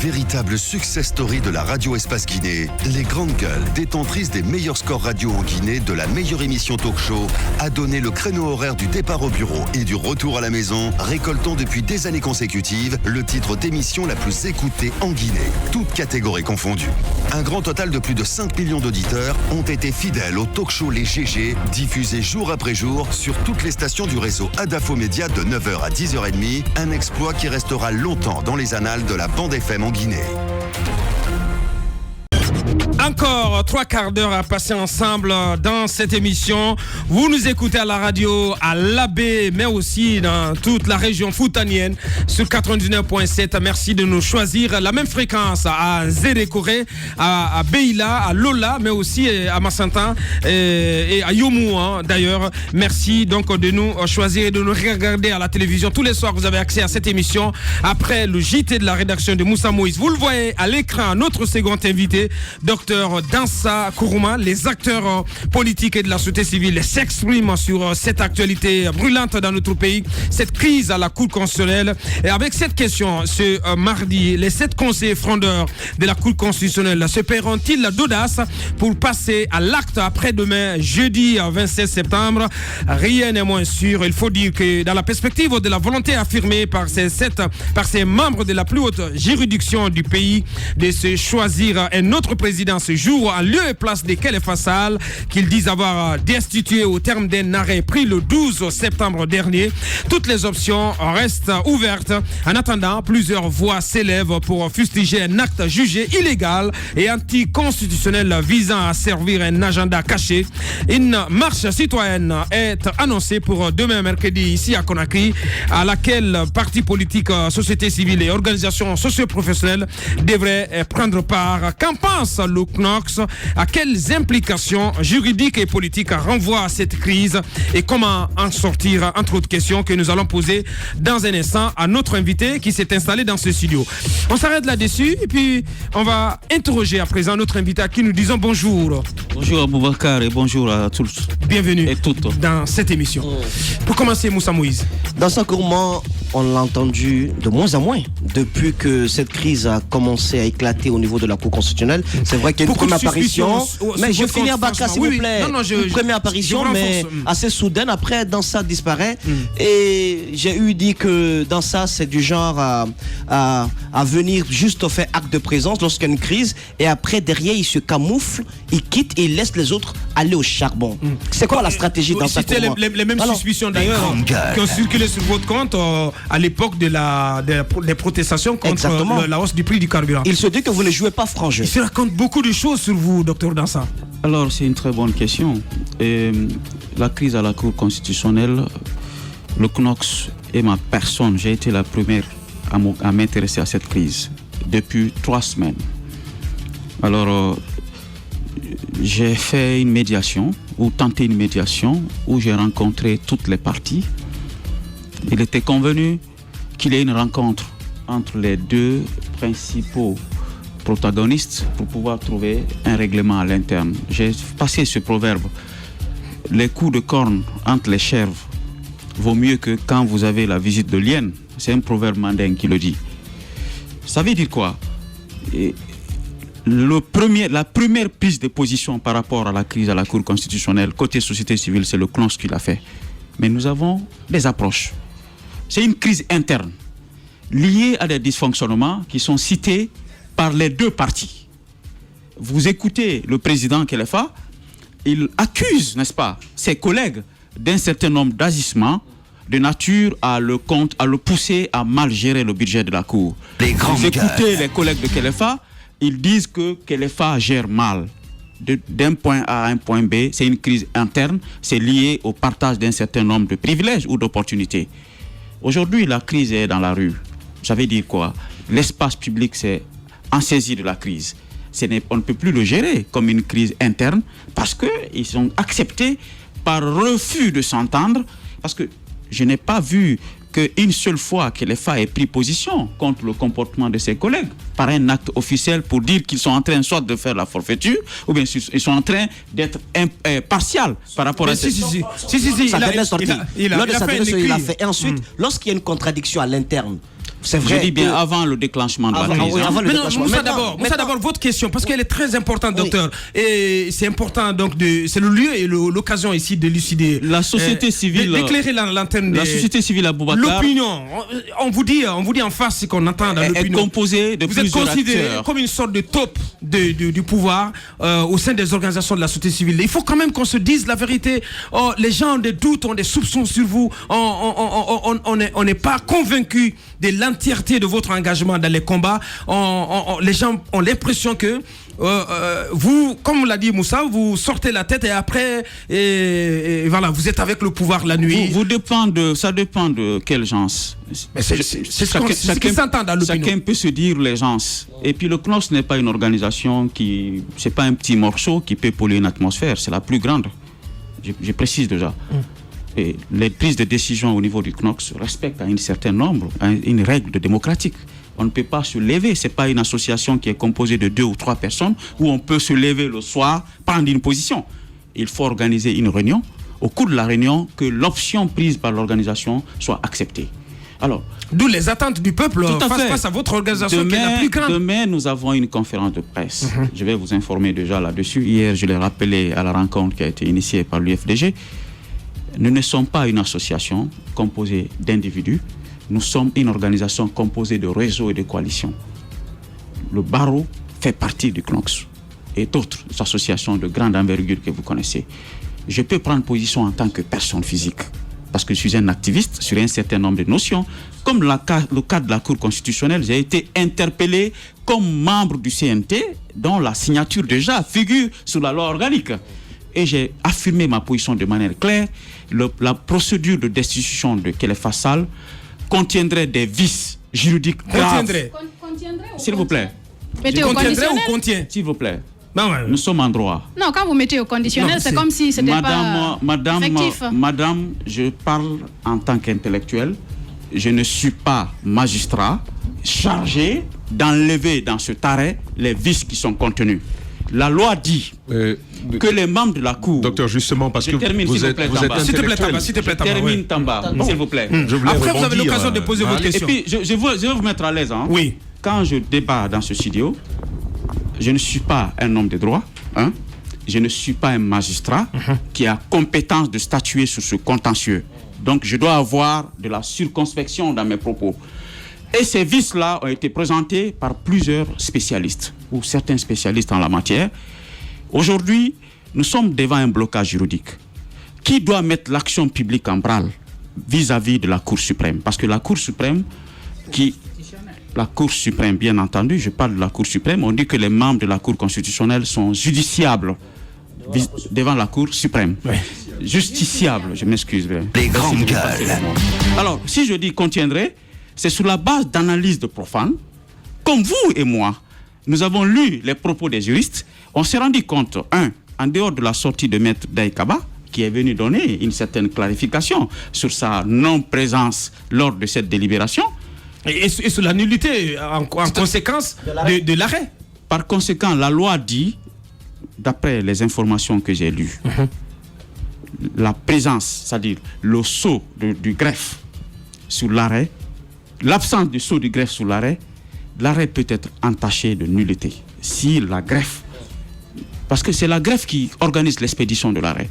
Véritable success story de la radio Espace Guinée, les grandes gueules, détentrices des meilleurs scores radio en Guinée, de la meilleure émission talk show, a donné le créneau horaire du départ au bureau et du retour à la maison, récoltant depuis des années consécutives le titre d'émission la plus écoutée en Guinée, toutes catégories confondues. Un grand total de plus de 5 millions d'auditeurs ont été fidèles au talk show Les GG, diffusé jour après jour sur toutes les stations du réseau Adafo Média de 9h à 10h30, un exploit qui restera longtemps dans les annales de la bande FM en Guinée. Encore 3 quarts d'heure à passer ensemble dans cette émission. Vous nous écoutez à la radio, à l'Abbé, mais aussi dans toute la région foutanienne sur 99.7. Merci de nous choisir. La même fréquence à Zérékoré, à Beila, à Lola, mais aussi à Massantan et à Yomu d'ailleurs. Merci donc de nous choisir et de nous regarder à la télévision. Tous les soirs, vous avez accès à cette émission après le JT de la rédaction de Moussa Moïse. Vous le voyez à l'écran, notre second invité, Dr Dansa Kourouma. Les acteurs politiques et de la société civile s'expriment sur cette actualité brûlante dans notre pays, cette crise à la Cour constitutionnelle. Et avec cette question, ce mardi, les 7 conseillers frondeurs de la Cour constitutionnelle se paieront-ils d'audace pour passer à l'acte après-demain, jeudi 27 septembre? Rien n'est moins sûr. Il faut dire que dans la perspective de la volonté affirmée par ces membres de la plus haute juridiction du pays de se choisir un autre président ce jour en lieu et place de Khalifa Sall, qu'ils disent avoir destitué au terme d'un arrêt pris le 12 septembre dernier, toutes les options restent ouvertes. En attendant, plusieurs voix s'élèvent pour fustiger un acte jugé illégal et anticonstitutionnel visant à servir un agenda caché. Une marche citoyenne est annoncée pour demain mercredi ici à Conakry, à laquelle partis politiques, sociétés civiles et organisations socio-professionnelles devraient prendre part. Qu'en pense le CNOX? À quelles implications juridiques et politiques renvoie à cette crise et comment en sortir, entre autres questions que nous allons poser dans un instant à notre invité qui s'est installé dans ce studio. On s'arrête là-dessus et puis on va interroger à présent notre invité à qui nous disons bonjour. Bonjour Aboubacar et bonjour à tous. Bienvenue et toutes dans cette émission. Pour commencer, Moussa Moïse. Dans ce courant, on l'a entendu de moins en moins depuis que cette crise a commencé à éclater au niveau de la Cour constitutionnelle. C'est vrai qu'il y a une première apparition, mais je finis à Baka s'il vous plaît. Une première apparition, mais assez soudaine. Après, Dansa disparaît. Et j'ai eu dit que Dansa, c'est du genre à venir juste faire acte de présence lorsqu'il y a une crise. Et après, derrière, il se camoufle, il quitte et il laisse les autres aller au charbon. C'est quoi la stratégie dans C'était les mêmes suspicions d'ailleurs qui ont circulé sur votre compte à l'époque des protestations contre la hausse du prix du carburant. Il se dit que vous ne jouez pas franc jeu. Il se raconte beaucoup de choses sur vous, docteur Dansa. Alors, c'est une très bonne question. Et la crise à la Cour constitutionnelle, le CNOX et ma personne, j'ai été la première à m'intéresser à cette crise depuis 3 semaines. Alors, j'ai fait une médiation, ou tenté une médiation, où j'ai rencontré toutes les parties. Il était convenu qu'il y ait une rencontre entre les 2 principaux protagonistes pour pouvoir trouver un règlement à l'interne. J'ai passé ce proverbe: les coups de corne entre les chèvres vaut mieux que quand vous avez la visite de l'hyène. C'est un proverbe mandingue qui le dit. Ça veut dire quoi? La première prise de position par rapport à la crise à la Cour constitutionnelle, côté société civile, c'est le CNOX qui l'a fait. Mais nous avons des approches. C'est une crise interne, liée à des dysfonctionnements qui sont cités par les 2 parties. Vous écoutez le président Khalifa, il accuse, n'est-ce pas, ses collègues d'un certain nombre d'agissements de nature à le pousser à mal gérer le budget de la Cour. Vous écoutez les collègues de Khalifa, ils disent que Khalifa gère mal. D'un point A à un point B, c'est une crise interne, c'est lié au partage d'un certain nombre de privilèges ou d'opportunités. Aujourd'hui, la crise est dans la rue. Ça veut dire quoi? L'espace public s'est ensaisi de la crise. On ne peut plus le gérer comme une crise interne parce qu'ils sont acceptés par refus de s'entendre. Parce que je n'ai pas vu qu'une seule fois que les FA aient pris position contre le comportement de ses collègues par un acte officiel pour dire qu'ils sont en train soit de faire la forfaiture ou bien ils sont en train d'être partial par rapport à... Si. Sa dernière sortie, lors de sa dernière sortie, il a fait. Et ensuite, lorsqu'il y a une contradiction à l'interne, C'est vrai. Je dis bien avant le déclenchement de la crise. Oui, avant le déclenchement. Moussa, d'abord, votre question, parce qu'elle est très importante, docteur. Et c'est important, donc, c'est le lieu et l'occasion ici d'élucider. La société civile. D'éclairer l'antenne. La société civile à Boubacar. L'opinion. On vous dit en face ce qu'on entend dans l'opinion. Est composée de plusieurs acteurs. Vous êtes considéré comme une sorte de top du pouvoir au sein des organisations de la société civile. Il faut quand même qu'on se dise la vérité. Les gens ont des doutes, ont des soupçons sur vous. On n'est pas convaincu de l'entièreté de votre engagement dans les combats. Les gens ont l'impression que vous, comme l'a dit Moussa, vous sortez la tête et après, voilà, vous êtes avec le pouvoir la nuit. Ça dépend de quelle gens. C'est ce qui s'entend dans l'opinion. Chacun peut se dire les gens. Et puis le CNOSS n'est pas une organisation c'est pas un petit morceau qui peut polluer une atmosphère, c'est la plus grande. Je précise déjà. Et les prises de décision au niveau du CNOSS respectent à un certain nombre, une règle démocratique. On ne peut pas se lever, ce n'est pas une association qui est composée de 2 ou 3 personnes où on peut se lever le soir, prendre une position. Il faut organiser une réunion. Au cours de la réunion, que l'option prise par l'organisation soit acceptée. Alors, d'où les attentes du peuple face à votre organisation qui est la plus grande. Demain, nous avons une conférence de presse. Je vais vous informer déjà là-dessus. Hier, je l'ai rappelé à la rencontre qui a été initiée par l'UFDG. Nous ne sommes pas une association composée d'individus. Nous sommes une organisation composée de réseaux et de coalitions. Le barreau fait partie du CNOSS et d'autres associations de grande envergure que vous connaissez. Je peux prendre position en tant que personne physique parce que je suis un activiste sur un certain nombre de notions. Comme le cas de la Cour constitutionnelle, j'ai été interpellé comme membre du CNT dont la signature déjà figure sur la loi organique. Et j'ai affirmé ma position de manière claire. La procédure de destitution de Kéléfa Sall contiendrait des vices juridiques graves. S'il vous plaît. Contiendrait ou contient? S'il vous plaît. Nous sommes en droit. Non, quand vous mettez au conditionnel, c'est comme si c'était pas effectif. Madame, je parle en tant qu'intellectuel. Je ne suis pas magistrat chargé d'enlever dans cet arrêt les vices qui sont contenus. La loi dit que les membres de la Cour... Docteur, justement, parce que vous êtes intellectuel. S'il te plaît, Tamba. Termine, Tamba, s'il vous plaît. Après, vous avez l'occasion de poser votre question. Et puis, je vais vous mettre à l'aise. Hein. Oui. Quand je débat dans ce studio, je ne suis pas un homme de droit. Hein. Je ne suis pas un magistrat qui a compétence de statuer sur ce contentieux. Donc, je dois avoir de la circonspection dans mes propos. Et ces vices-là ont été présentés par plusieurs spécialistes, ou certains spécialistes en la matière. Aujourd'hui, nous sommes devant un blocage juridique. Qui doit mettre l'action publique en branle vis-à-vis de la Cour suprême? Parce que la Cour suprême, bien entendu, je parle de la Cour suprême, on dit que les membres de la Cour constitutionnelle sont justiciables devant la Cour suprême. Oui. Justiciables, je m'excuse. Les grandes gueules. Alors, si je dis contiendrait, c'est sur la base d'analyses de profanes, comme vous et moi. Nous avons lu les propos des juristes. On s'est rendu compte, en dehors de la sortie de Maître Daïkaba, qui est venu donner une certaine clarification sur sa non-présence lors de cette délibération. Et sur la nullité, en conséquence de l'arrêt. Par conséquent, la loi dit, d'après les informations que j'ai lues, la présence, c'est-à-dire le sceau du greffe sur l'arrêt, l'absence du sceau du greffe sur l'arrêt peut être entaché de nullité. Si la greffe, parce que c'est la greffe qui organise l'expédition de l'arrêt.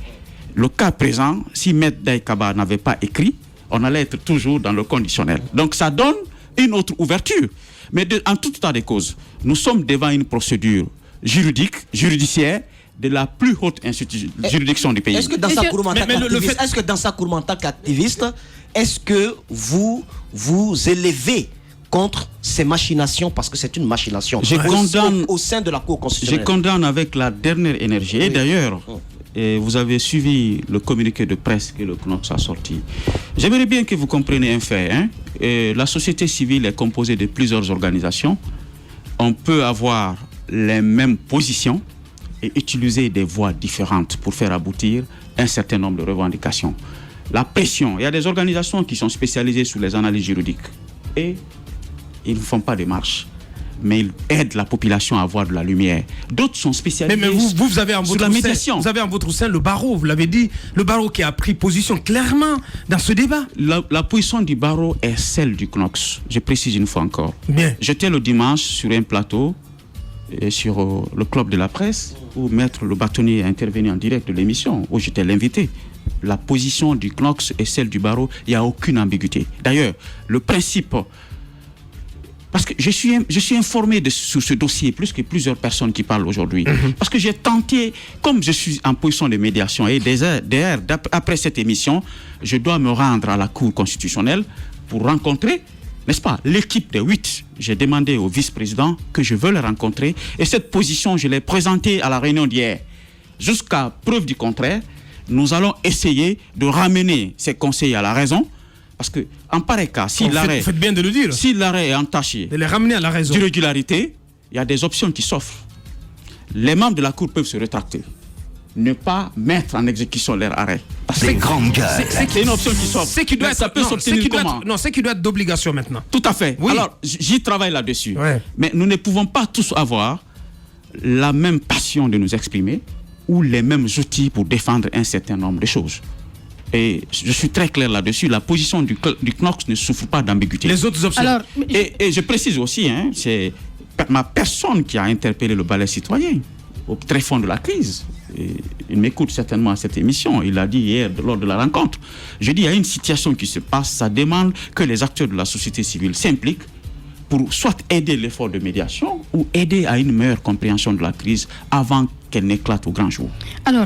Le cas présent, si Maître Daïkaba n'avait pas écrit, on allait être toujours dans le conditionnel. Donc ça donne une autre ouverture. Mais en tout état de cause, nous sommes devant une procédure judiciaire de la plus haute juridiction du pays. Est-ce que dans sa cour en tant qu'activiste, est-ce que vous élevez contre ces machinations, parce que c'est une machination au sein de la Cour constitutionnelle? Je condamne avec la dernière énergie. Et d'ailleurs, vous avez suivi le communiqué de presse que le CNOSS a sorti. J'aimerais bien que vous compreniez un fait. La société civile est composée de plusieurs organisations. On peut avoir les mêmes positions et utiliser des voies différentes pour faire aboutir un certain nombre de revendications. La pression, il y a des organisations qui sont spécialisées sur les analyses juridiques et ils ne font pas de marche. mais il aide la population à avoir de la lumière. D'autres sont spécialisés mais vous avez en sur la médiation. Vous avez en votre sein le barreau, vous l'avez dit, le barreau qui a pris position clairement dans ce débat. La position du barreau est celle du CNOCS. Je précise une fois encore. Bien. J'étais le dimanche sur un plateau sur le club de la presse où Maître Le Bâtonnier est intervenu en direct de l'émission, où j'étais l'invité. La position du CNOCS est celle du barreau, il n'y a aucune ambiguïté. D'ailleurs, le principe... Parce que je suis informé sur ce dossier plus que plusieurs personnes qui parlent aujourd'hui. Parce que j'ai tenté, comme je suis en position de médiation, et d'ailleurs, après cette émission, je dois me rendre à la Cour constitutionnelle pour rencontrer, n'est-ce pas, l'équipe des 8. J'ai demandé au vice-président que je veux les rencontrer. Et cette position, je l'ai présentée à la réunion d'hier. Jusqu'à preuve du contraire, nous allons essayer de ramener ces conseillers à la raison. Parce que, en pareil cas, si l'arrêt est entaché de les ramener à la raison d'irrégularité, il y a des options qui s'offrent. Les membres de la Cour peuvent se rétracter. Ne pas mettre en exécution leur arrêt. Les grandes gueules. C'est une option qui s'offre. C'est qui doit être, ça peut s'obtenir comment? C'est qui doit être d'obligation maintenant. Tout à fait. Oui. Alors, j'y travaille là-dessus. Ouais. Mais nous ne pouvons pas tous avoir la même passion de nous exprimer ou les mêmes outils pour défendre un certain nombre de choses. Et je suis très clair là-dessus, la position du CNOCS ne souffre pas d'ambiguïté. Les autres options. Alors, et je précise aussi, c'est ma personne qui a interpellé le balai citoyen au très fond de la crise. Et il m'écoute certainement à cette émission, il l'a dit hier lors de la rencontre. Je dis, il y a une situation qui se passe, ça demande que les acteurs de la société civile s'impliquent pour soit aider l'effort de médiation ou aider à une meilleure compréhension de la crise avant qu'elle n'éclate au grand jour. Alors,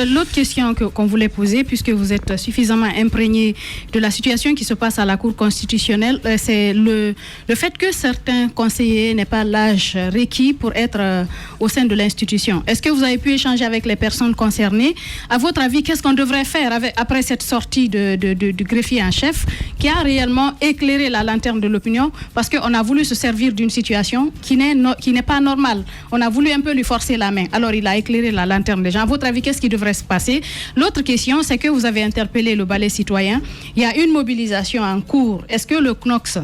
l'autre question qu'on voulait poser, puisque vous êtes suffisamment imprégné de la situation qui se passe à la Cour constitutionnelle, c'est le fait que certains conseillers n'aient pas l'âge requis pour être au sein de l'institution. Est-ce que vous avez pu échanger avec les personnes concernées? À votre avis, qu'est-ce qu'on devrait faire après cette sortie du greffier en chef qui a réellement éclairé la lanterne de l'opinion? Parce qu'on a voulu se servir d'une situation qui n'est pas normale. On a voulu un peu lui forcer la main. Alors, il a éclairé la lanterne des gens. À votre avis, qu'est-ce qui devrait se passer? L'autre question, c'est que vous avez interpellé le balai citoyen. Il y a une mobilisation en cours. Est-ce que le CNOCS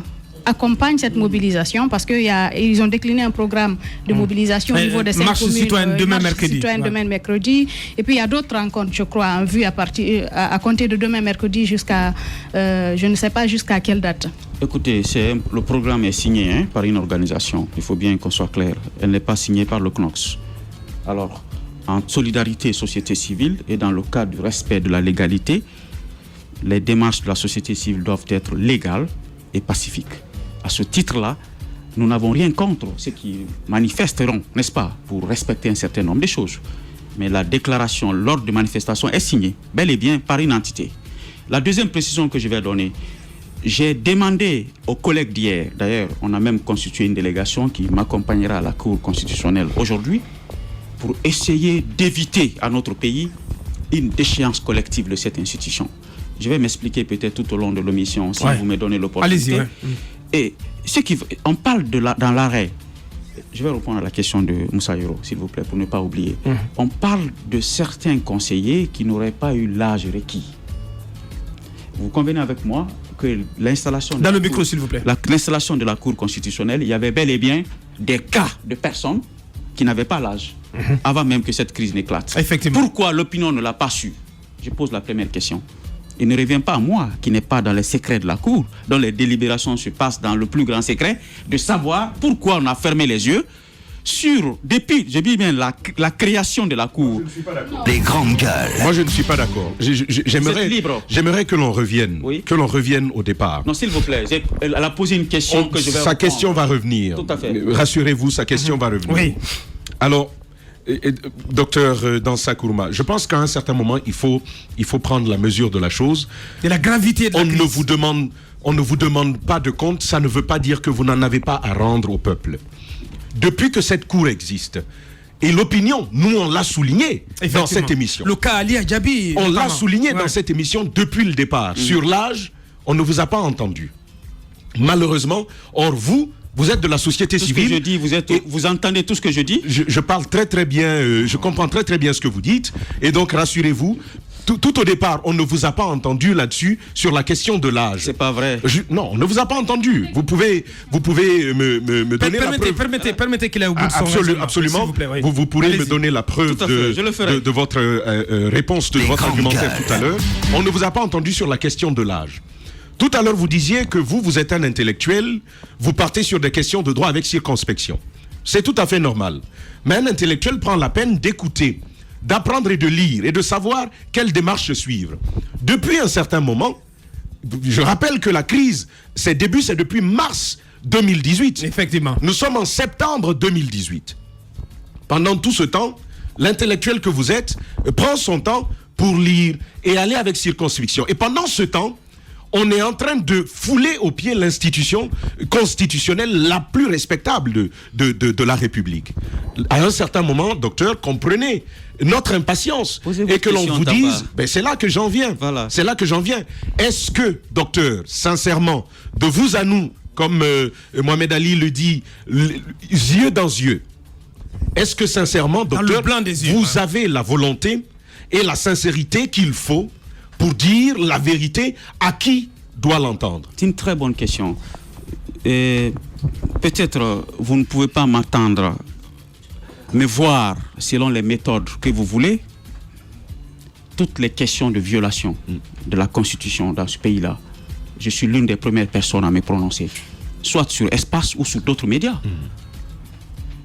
accompagne cette mobilisation? Parce qu'ils ont décliné un programme de mobilisation au niveau des 5 communes. Citoyenne demain mercredi. Demain mercredi. Et puis il y a d'autres rencontres, je crois, en vue à compter de demain mercredi jusqu'à, je ne sais pas jusqu'à quelle date. Écoutez, le programme est signé par une organisation. Il faut bien qu'on soit clair. Elle n'est pas signée par le CNOCS. Alors, en solidarité société civile et dans le cadre du respect de la légalité, les démarches de la société civile doivent être légales et pacifiques. À ce titre-là, nous n'avons rien contre ceux qui manifesteront, n'est-ce pas, pour respecter un certain nombre de choses. Mais la déclaration lors de manifestation est signée, bel et bien, par une entité. La deuxième précision que je vais donner, j'ai demandé aux collègues d'hier, d'ailleurs, on a même constitué une délégation qui m'accompagnera à la Cour constitutionnelle aujourd'hui, pour essayer d'éviter à notre pays une déchéance collective de cette institution. Je vais m'expliquer peut-être tout au long de l'émission, si vous me donnez l'opportunité. Allez-y. Et on parle dans l'arrêt. Je vais répondre à la question de Moussa Yoro, s'il vous plaît, pour ne pas oublier. On parle de certains conseillers qui n'auraient pas eu l'âge requis. Vous convenez avec moi que l'installation... Dans le micro, s'il vous plaît. L'installation de la Cour constitutionnelle, il y avait bel et bien des cas de personnes qui n'avaient pas l'âge, avant même que cette crise n'éclate. Effectivement. Pourquoi l'opinion ne l'a pas su? Je pose la première question. Il ne revient pas à moi, qui n'est pas dans les secrets de la Cour, dont les délibérations se passent dans le plus grand secret, de savoir pourquoi on a fermé les yeux depuis, je dis bien, la création de la Cour. Les grandes gueules. Moi, je ne suis pas d'accord. J'aimerais que l'on revienne au départ. Non, s'il vous plaît, elle a posé une question que je vais Sa reprendre. question va revenir. Tout à fait. Rassurez-vous, sa question va revenir. Oui. Alors, docteur Dansa Kourma, je pense qu'à un certain moment, il faut prendre la mesure de la chose. Et la gravité de la crise. On ne vous demande pas de compte, ça ne veut pas dire que vous n'en avez pas à rendre au peuple. Depuis que cette cour existe, et l'opinion, nous on l'a souligné dans cette émission. Le cas Ali Adjabi. On l'a souligné dans cette émission depuis le départ. Sur l'âge, on ne vous a pas entendu. Malheureusement, or vous êtes de la société civile. Ce que je dis, vous entendez tout ce que je dis? Je parle très très bien, je comprends très très bien ce que vous dites. Et donc rassurez-vous, Tout au départ, on ne vous a pas entendu là-dessus sur la question de l'âge. C'est pas vrai. Non, on ne vous a pas entendu. Vous pouvez me donner la preuve. Permettez qu'il ait au bout de son raisonnement. Absolument. Vous plaît, oui. Vous pourrez me donner la preuve de votre réponse, de votre argumentaire tout à l'heure. On ne vous a pas entendu sur la question de l'âge. Tout à l'heure, vous disiez que vous êtes un intellectuel, vous partez sur des questions de droit avec circonspection. C'est tout à fait normal. Mais un intellectuel prend la peine d'écouter, d'apprendre et de lire et de savoir quelle démarche suivre. Depuis un certain moment, je rappelle que la crise, ses débuts, c'est depuis mars 2018. Effectivement. Nous sommes en septembre 2018. Pendant tout ce temps, l'intellectuel que vous êtes prend son temps pour lire et aller avec circonspection. Et pendant ce temps, on est en train de fouler aux pieds l'institution constitutionnelle la plus respectable de la République. À un certain moment, docteur, comprenez notre impatience et que l'on vous dise, c'est là que j'en viens. Voilà. C'est là que j'en viens. Est-ce que, docteur, sincèrement, de vous à nous, comme Mohamed Ali le dit, yeux dans yeux, est-ce que sincèrement, docteur, vous avez la volonté et la sincérité qu'il faut pour dire la vérité à qui doit l'entendre? C'est une très bonne question. Peut-être vous ne pouvez pas m'attendre, mais voir selon les méthodes que vous voulez, toutes les questions de violation de la Constitution dans ce pays-là. Je suis l'une des premières personnes à me prononcer, soit sur Espace ou sur d'autres médias.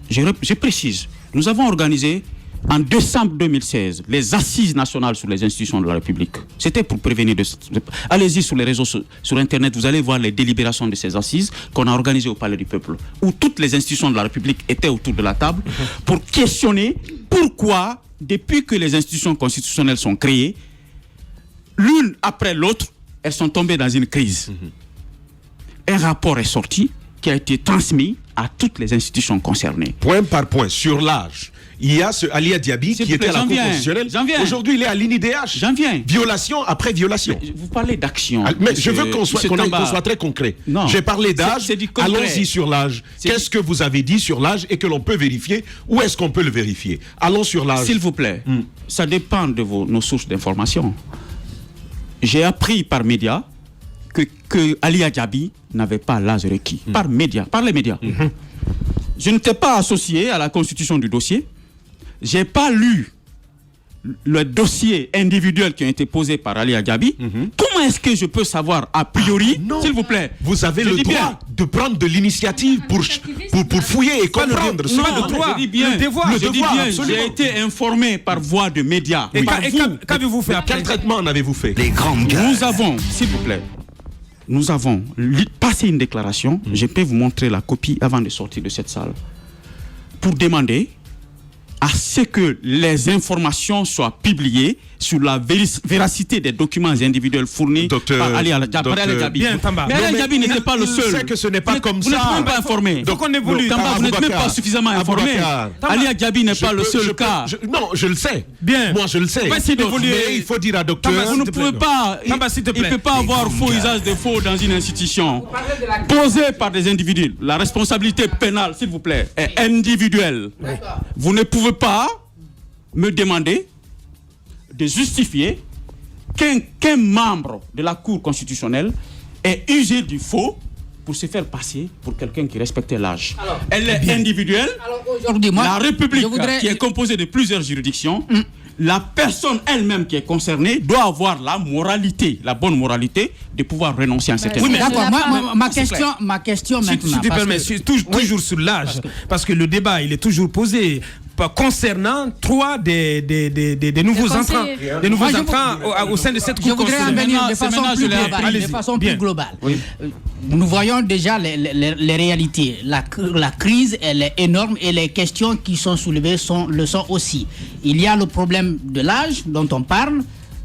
Je précise, nous avons organisé en décembre 2016, les assises nationales sur les institutions de la République. C'était pour prévenir allez-y sur les réseaux, sur Internet, vous allez voir les délibérations de ces assises qu'on a organisées au Palais du Peuple, où toutes les institutions de la République étaient autour de la table pour questionner pourquoi, depuis que les institutions constitutionnelles sont créées, l'une après l'autre, elles sont tombées dans une crise. Un rapport est sorti qui a été transmis à toutes les institutions concernées. Point par point, sur l'âge. Il y a ce Alia Diaby qui était à la Cour constitutionnelle. Aujourd'hui, il est à l'INIDH. J'en viens. Violation après violation. Mais vous parlez d'action. Mais je veux qu'on soit très concret. J'ai parlé d'âge. Allons-y sur l'âge. Qu'est-ce que vous avez dit sur l'âge et que l'on peut vérifier? Où est-ce qu'on peut le vérifier? Allons sur l'âge. S'il vous plaît, ça dépend de nos sources d'information. J'ai appris par médias que Alia Diaby n'avait pas l'âge requis. Par les médias. Je n'étais pas associé à la constitution du dossier. J'ai pas lu le dossier individuel qui a été posé par Alia Diaby. Comment est-ce que je peux savoir a priori, s'il vous plaît? Vous avez le droit de prendre de l'initiative pour fouiller et comprendre. Je dis bien, j'ai été informé par voie de médias. Et qu'avez-vous fait après? Quel traitement en avez-vous fait? Nous avons, s'il vous plaît, passé une déclaration. Je peux vous montrer la copie avant de sortir de cette salle pour demander à ce que les informations soient publiées sur la véracité des documents individuels fournis par Ali Diaby. Mais Ali Diaby n'était pas le seul. Je sais que ce n'est pas comme ça. Vous n'êtes même pas informé. Donc on évolue. Tamba, vous n'êtes même pas suffisamment informé. Ali Diaby n'est pas le seul cas. Non, je le sais. Bien. Moi, je le sais. Mais il faut dire à docteur. Vous ne pouvez pas. Il ne peut pas avoir faux usage de faux dans une institution posée par des individus. La responsabilité pénale, s'il vous plaît, est individuelle. Vous ne pouvez pas me demander de justifier qu'un membre de la Cour constitutionnelle ait usé du faux pour se faire passer pour quelqu'un qui respectait l'âge. Elle est individuelle. Alors aujourd'hui, moi, la République, qui est composée de plusieurs juridictions, la personne elle-même qui est concernée doit avoir la moralité, la bonne moralité de pouvoir renoncer à un certain Oui, mais d'accord. Ma question maintenant. Si tu permets, toujours sur l'âge, parce que le débat, il est toujours posé concernant trois des nouveaux entrants, au sein de cette Cour constitutionnelle. De façon plus globale. Nous voyons déjà les réalités. La crise, elle est énorme et les questions qui sont soulevées le sont aussi. Il y a le problème de l'âge dont on parle.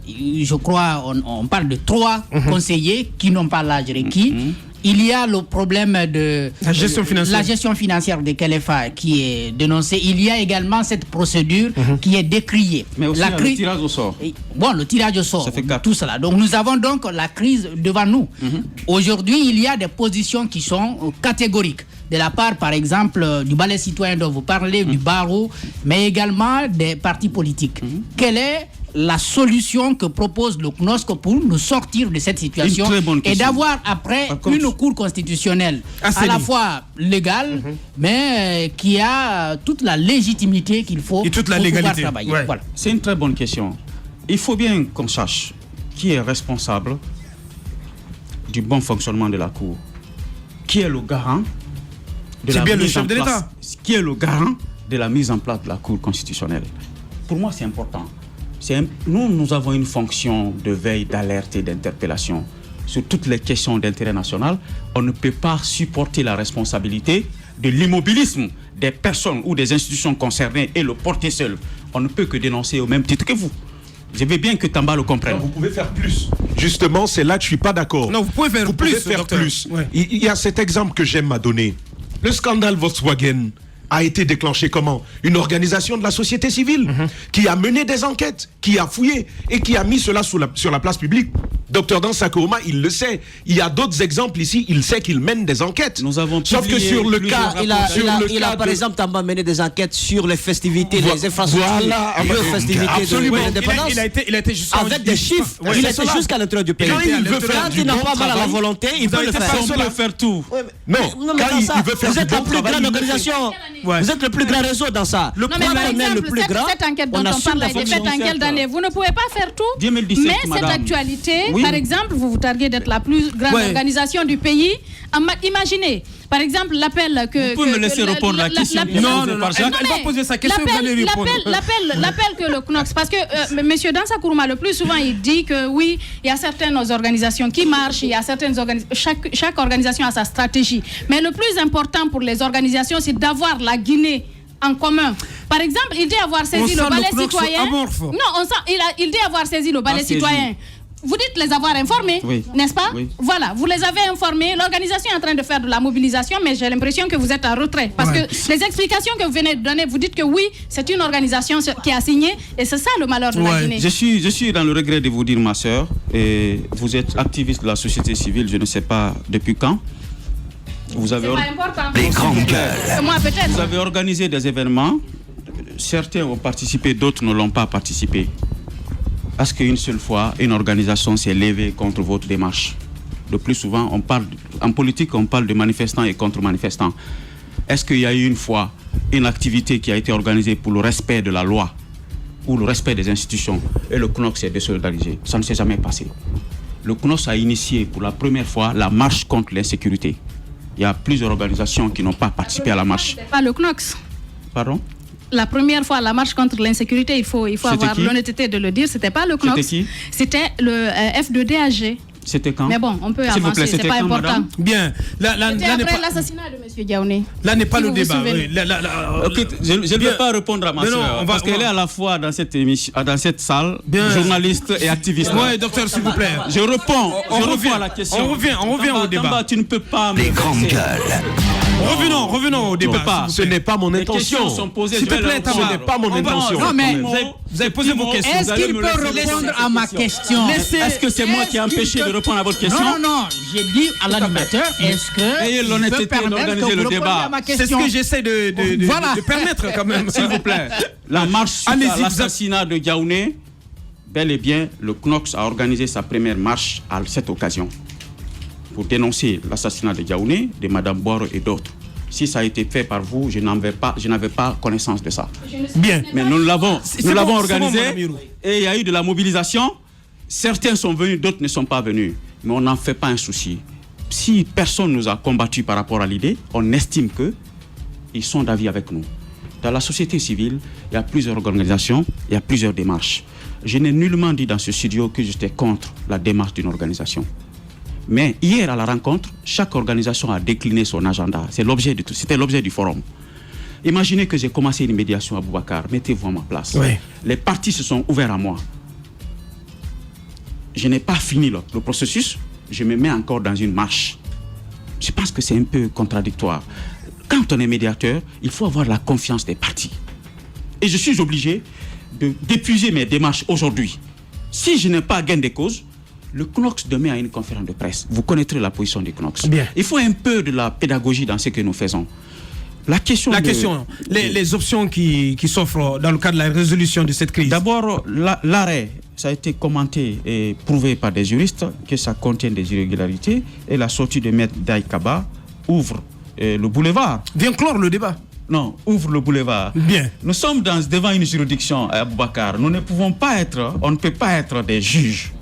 Je crois on parle de 3 conseillers qui n'ont pas l'âge requis. Il y a le problème de la gestion financière de Kelefa qui est dénoncée. Il y a également cette procédure qui est décriée. Mais aussi le tirage au sort. Bon, le tirage au sort, tout cela. Donc nous avons donc la crise devant nous. Aujourd'hui, il y a des positions qui sont catégoriques. De la part, par exemple, du balai citoyen dont vous parlez, du barreau, mais également des partis politiques. Quelle est la solution que propose le CNOSC pour nous sortir de cette situation et d'avoir après une cour constitutionnelle à la fois légale, mais qui a toute la légitimité qu'il faut et toute la légalité. Travailler. Ouais. Voilà. C'est une très bonne question. Il faut bien qu'on sache qui est responsable du bon fonctionnement de la Cour. Qui est le garant de la mise en place, qui est le garant de la mise en place de la Cour constitutionnelle. Pour moi, c'est important. Nous avons une fonction de veille, d'alerte et d'interpellation sur toutes les questions d'intérêt national. On ne peut pas supporter la responsabilité de l'immobilisme des personnes ou des institutions concernées et le porter seul. On ne peut que dénoncer au même titre que vous. Je veux bien que Tamba le comprenne. Non, vous pouvez faire plus. Justement, c'est là que je ne suis pas d'accord. Non, vous pouvez faire plus. Ouais. Il y a cet exemple que j'aime à donner. Le scandale Volkswagen a été déclenché comment? Une organisation de la société civile qui a mené des enquêtes, qui a fouillé et qui a mis cela sur la place publique. Docteur Dansa Kourouma, il le sait. Il y a d'autres exemples ici, il sait qu'il mène des enquêtes. Nous avons Sauf que sur le cas... Il a par exemple mené des enquêtes sur les festivités, les infrastructures, les festivités de l'indépendance. Il a été jusqu'à... Avec des chiffres, il a été jusqu'à l'intérieur du pays. Quand il n'a pas mal à la volonté, il peut le faire. On peut faire tout. Non, quand il veut faire vous êtes la plus grande organisation. Vous êtes le plus grand réseau dans ça. Non, mais par exemple, cette enquête dont on parle, elle est faite en quelle année? Vous ne pouvez pas faire tout. 2017, mais cette actualité, par exemple, vous vous targuez d'être la plus grande organisation du pays. Imaginez, par exemple, l'appel que... Vous pouvez me laisser répondre à la question. Non, elle va poser sa question, vous allez répondre. L'appel que le CNOSC, parce que M. Dansa Kourouma, le plus souvent, il dit que oui, il y a certaines organisations qui marchent, il y a certaines chaque organisation a sa stratégie. Mais le plus important pour les organisations, c'est d'avoir la Guinée en commun. Par exemple, il dit avoir saisi le balai citoyen. Non, il dit avoir saisi le balai citoyen. Vous dites les avoir informés, n'est-ce pas? Voilà, vous les avez informés. L'organisation est en train de faire de la mobilisation, mais j'ai l'impression que vous êtes en retrait. Parce que les explications que vous venez de donner, vous dites que oui, c'est une organisation qui a signé, et c'est ça le malheur de la Guinée. Je suis dans le regret de vous dire, ma sœur, et vous êtes activiste de la société civile, je ne sais pas depuis quand. Vous avez les grandes gueules. Moi, peut-être. Vous avez organisé des événements. Certains ont participé, d'autres ne l'ont pas participé. Parce qu'une seule fois, une organisation s'est levée contre votre démarche. Le plus souvent, en politique, on parle de manifestants et contre-manifestants. Est-ce qu'il y a eu une fois une activité qui a été organisée pour le respect de la loi ou le respect des institutions et le CNOSC s'est désolidarisé? Ça ne s'est jamais passé. Le CNOSC a initié pour la première fois la marche contre l'insécurité. Il y a plusieurs organisations qui n'ont pas participé à la marche. C'est pas le CNOSC. Pardon? La première fois, la marche contre l'insécurité, il faut avoir l'honnêteté de le dire, c'était pas le CNOSC. C'était qui? C'était le F2DAG. C'était quand? Mais bon, on peut avancer, c'est pas important. Madame? Bien. C'était après l'assassinat de M. Diaoné. Là n'est pas le débat. Je ne vais pas répondre à ma soeur, parce qu'elle est à la fois dans cette émission, dans cette salle, journaliste et activiste. Oui, docteur, s'il vous plaît. Je réponds à la question. On revient au débat. Tamba, tu ne peux pas me les grandes gueules. Revenons au débat. Ce n'est pas mon intention. S'il te plaît, ce n'est pas mon intention. Non, mais vous avez posé vos questions. Est-ce qu'il peut répondre à ma question? Est-ce que c'est moi qui ai empêché de répondre à votre question? Non, j'ai dit à l'animateur, est-ce que ayez l'honnêteté d'organiser le débat? C'est ce que j'essaie de permettre quand même. S'il vous plaît. La marche suite à l'assassinat de Diaoné, bel et bien, le CNOSC a organisé sa première marche à cette occasion pour dénoncer l'assassinat de Diaoné, de Mme Boire et d'autres. Si ça a été fait par vous, je n'avais pas connaissance de ça. Bien. Mais nous l'avons organisé et il y a eu de la mobilisation. Certains sont venus, d'autres ne sont pas venus. Mais on n'en fait pas un souci. Si personne nous a combattus par rapport à l'idée, on estime qu'ils sont d'avis avec nous. Dans la société civile, il y a plusieurs organisations, il y a plusieurs démarches. Je n'ai nullement dit dans ce studio que j'étais contre la démarche d'une organisation. Mais hier, à la rencontre, chaque organisation a décliné son agenda. C'était l'objet du forum. Imaginez que j'ai commencé une médiation à Boubacar. Mettez-vous à ma place. Oui. Les partis se sont ouverts à moi. Je n'ai pas fini le processus. Je me mets encore dans une marche. Je pense que c'est un peu contradictoire. Quand on est médiateur, il faut avoir la confiance des partis. Et je suis obligé d'épuiser mes démarches aujourd'hui. Si je n'ai pas gain de cause, le CNOSC demain a une conférence de presse. Vous connaîtrez la position du CNOSC. Bien. Il faut un peu de la pédagogie dans ce que nous faisons. les options qui s'offrent dans le cadre de la résolution de cette crise. D'abord, l'arrêt, ça a été commenté et prouvé par des juristes que ça contient des irrégularités, et la sortie de Maître Daïkaba ouvre le boulevard. Viens clore le débat. Non, ouvre le boulevard. Bien. Nous sommes devant une juridiction, Aboubacar. On ne peut pas être des juges.